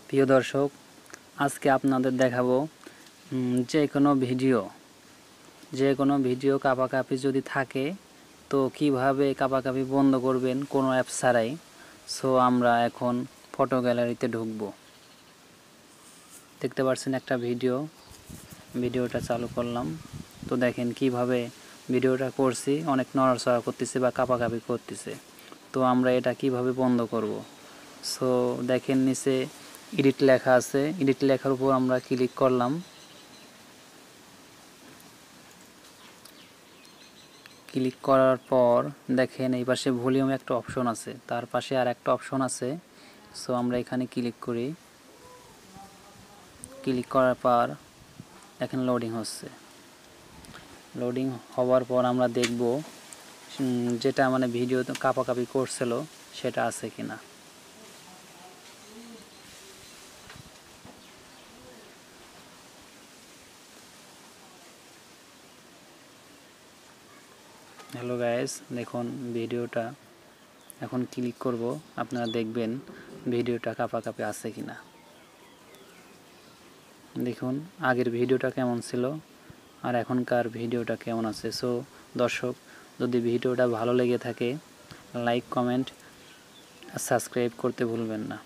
প্রিয় দর্শক, আজকে আপনাদের দেখাবো যে কোনো ভিডিও কাঁপাকাঁপি যদি থাকে তো কিভাবে কাঁপাকাঁপি বন্ধ করবেন কোনো অ্যাপ ছাড়াই। সো আমরা এখন ফটো গ্যালারিতে ঢুকবো। দেখতে পাচ্ছেন একটা ভিডিওটা চালু করলাম। তো দেখেন কিভাবে ভিডিওটা করছি, অনেক নড়াচড়া করতেছে বা কাঁপাকাঁপি করতেছে। তো আমরা এটা কিভাবে বন্ধ করব। সো দেখেন নিচে এডিট লেখা আছে, এডিট লেখার উপর আমরা ক্লিক করলাম। ক্লিক করার পর দেখেন এই পাশে ভলিউম একটা অপশন আছে, তার পাশে আর একটা অপশন আছে। সো আমরা এখানে ক্লিক করি। ক্লিক করার পর দেখেন লোডিং হচ্ছে। লোডিং হওয়ার পর আমরা দেখব যেটা মানে ভিডিও কাঁপাকাঁপি করছিল সেটা আছে কিনা। হ্যালো গাইস, দেখুন ভিডিওটা এখন ক্লিক করব, আপনারা দেখবেন ভিডিওটা কাঁপাকাঁপি আছে কিনা। দেখুন আগের ভিডিওটা কেমন ছিল আর এখনকার ভিডিওটা কেমন আছে। সো দর্শক, যদি ভিডিওটা ভালো লেগে থাকে লাইক, কমেন্ট আর সাবস্ক্রাইব করতে ভুলবেন না।